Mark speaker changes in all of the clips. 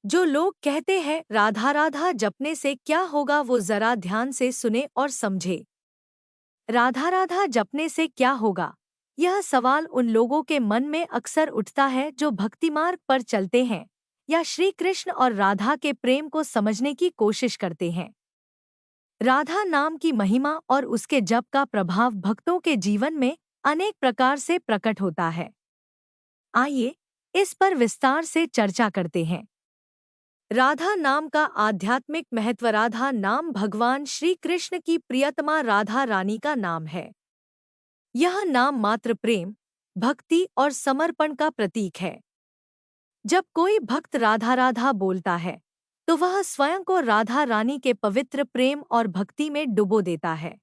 Speaker 1: जो लोग कहते हैं राधा राधा जपने से क्या होगा, वो जरा ध्यान से सुने और समझे। राधा राधा जपने से क्या होगा? यह सवाल उन लोगों के मन में अक्सर उठता है जो भक्ति मार्ग पर चलते हैं या श्री कृष्ण और राधा के प्रेम को समझने की कोशिश करते हैं। राधा नाम की महिमा और उसके जप का प्रभाव भक्तों के जीवन में अनेक प्रकार से प्रकट होता है। आइए इस पर विस्तार से चर्चा करते हैं। राधा नाम का आध्यात्मिक महत्व। राधा नाम भगवान श्री कृष्ण की प्रियतमा राधा रानी का नाम है। यह नाम मात्र प्रेम, भक्ति और समर्पण का प्रतीक है। जब कोई भक्त राधा राधा बोलता है तो वह स्वयं को राधा रानी के पवित्र प्रेम और भक्ति में डुबो देता है।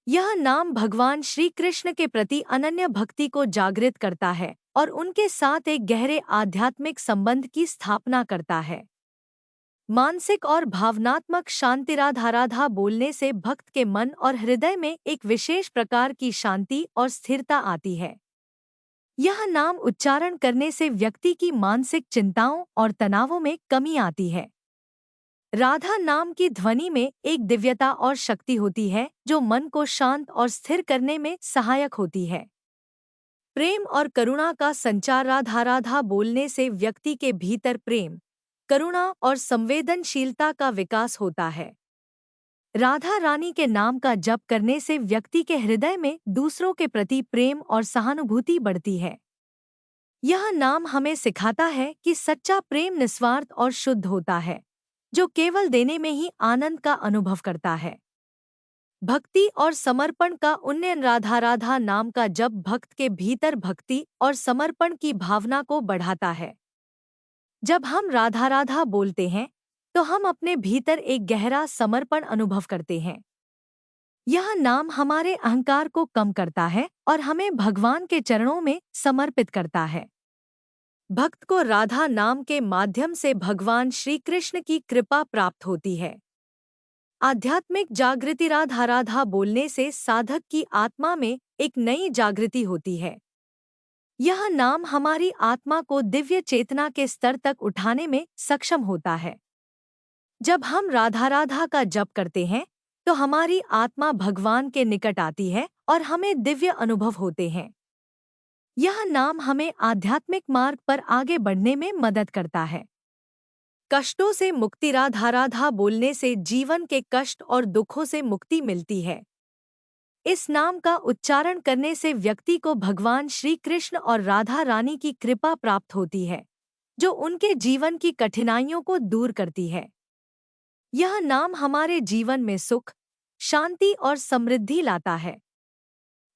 Speaker 1: यह नाम भगवान श्री कृष्ण के प्रति अनन्य भक्ति को जागृत करता है और उनके साथ एक गहरे आध्यात्मिक संबंध की स्थापना करता है। मानसिक और भावनात्मक शांति। राधा राधा बोलने से भक्त के मन और हृदय में एक विशेष प्रकार की शांति और स्थिरता आती है। यह नाम उच्चारण करने से व्यक्ति की मानसिक चिंताओं और तनावों में कमी आती है। राधा नाम की ध्वनि में एक दिव्यता और शक्ति होती है जो मन को शांत और स्थिर करने में सहायक होती है। प्रेम और करुणा का संचार। राधा राधा बोलने से व्यक्ति के भीतर प्रेम, करुणा और संवेदनशीलता का विकास होता है। राधा रानी के नाम का जप करने से व्यक्ति के हृदय में दूसरों के प्रति प्रेम और सहानुभूति बढ़ती है। यह नाम हमें सिखाता है कि सच्चा प्रेम निस्वार्थ और शुद्ध होता है, जो केवल देने में ही आनंद का अनुभव करता है। भक्ति और समर्पण का उन्नयन। राधा राधा नाम का जप भक्त के भीतर भक्ति और समर्पण की भावना को बढ़ाता है। जब हम राधा राधा बोलते हैं तो हम अपने भीतर एक गहरा समर्पण अनुभव करते हैं। यह नाम हमारे अहंकार को कम करता है और हमें भगवान के चरणों में समर्पित करता है। भक्त को राधा नाम के माध्यम से भगवान श्री कृष्ण की कृपा प्राप्त होती है। आध्यात्मिक जागृति। राधा राधा बोलने से साधक की आत्मा में एक नई जागृति होती है। यह नाम हमारी आत्मा को दिव्य चेतना के स्तर तक उठाने में सक्षम होता है। जब हम राधा राधा का जप करते हैं तो हमारी आत्मा भगवान के निकट आती है और हमें दिव्य अनुभव होते हैं। यह नाम हमें आध्यात्मिक मार्ग पर आगे बढ़ने में मदद करता है। कष्टों से मुक्ति। राधा राधा बोलने से जीवन के कष्ट और दुखों से मुक्ति मिलती है। इस नाम का उच्चारण करने से व्यक्ति को भगवान श्री कृष्ण और राधा रानी की कृपा प्राप्त होती है, जो उनके जीवन की कठिनाइयों को दूर करती है। यह नाम हमारे जीवन में सुख, शांति और समृद्धि लाता है।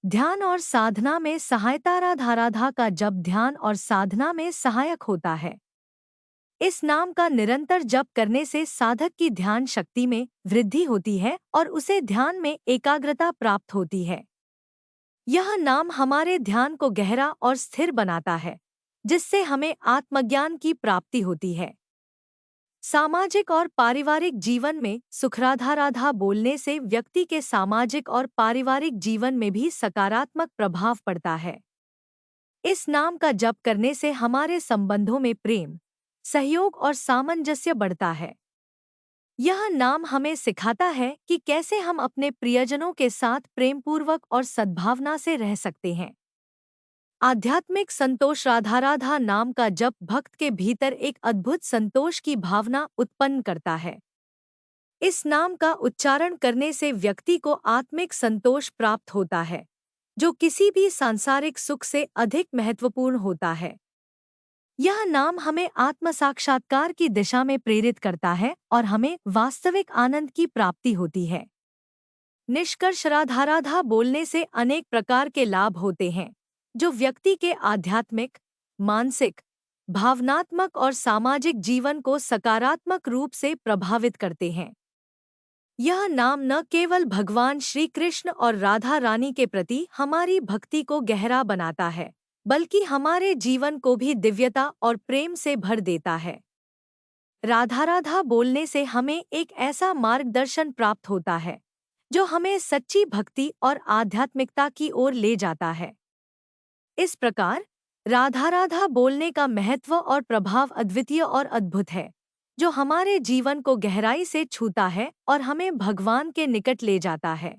Speaker 1: ध्यान और साधना में सहायता। राधा राधा का जप ध्यान और साधना में सहायक होता है। इस नाम का निरंतर जप करने से साधक की ध्यान शक्ति में वृद्धि होती है और उसे ध्यान में एकाग्रता प्राप्त होती है। यह नाम हमारे ध्यान को गहरा और स्थिर बनाता है, जिससे हमें आत्मज्ञान की प्राप्ति होती है। सामाजिक और पारिवारिक जीवन में सुख। राधा राधा बोलने से व्यक्ति के सामाजिक और पारिवारिक जीवन में भी सकारात्मक प्रभाव पड़ता है। इस नाम का जप करने से हमारे संबंधों में प्रेम, सहयोग और सामंजस्य बढ़ता है। यह नाम हमें सिखाता है कि कैसे हम अपने प्रियजनों के साथ प्रेमपूर्वक और सद्भावना से रह सकते हैं। आध्यात्मिक संतोष। राधा राधा नाम का जप भक्त के भीतर एक अद्भुत संतोष की भावना उत्पन्न करता है। इस नाम का उच्चारण करने से व्यक्ति को आत्मिक संतोष प्राप्त होता है, जो किसी भी सांसारिक सुख से अधिक महत्वपूर्ण होता है। यह नाम हमें आत्म साक्षात्कार की दिशा में प्रेरित करता है और हमें वास्तविक आनंद की प्राप्ति होती है। निष्कर्ष। राधा राधा बोलने से अनेक प्रकार के लाभ होते हैं, जो व्यक्ति के आध्यात्मिक, मानसिक, भावनात्मक और सामाजिक जीवन को सकारात्मक रूप से प्रभावित करते हैं। यह नाम न केवल भगवान श्री कृष्ण और राधा रानी के प्रति हमारी भक्ति को गहरा बनाता है, बल्कि हमारे जीवन को भी दिव्यता और प्रेम से भर देता है। राधा राधा बोलने से हमें एक ऐसा मार्गदर्शन प्राप्त होता है जो हमें सच्ची भक्ति और आध्यात्मिकता की ओर ले जाता है। इस प्रकार राधा राधा बोलने का महत्व और प्रभाव अद्वितीय और अद्भुत है, जो हमारे जीवन को गहराई से छूता है और हमें भगवान के निकट ले जाता है।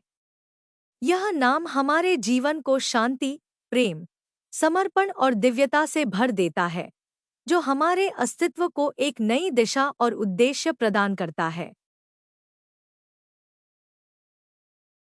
Speaker 1: यह नाम हमारे जीवन को शांति, प्रेम, समर्पण और दिव्यता से भर देता है, जो हमारे अस्तित्व को एक नई दिशा और उद्देश्य प्रदान करता है।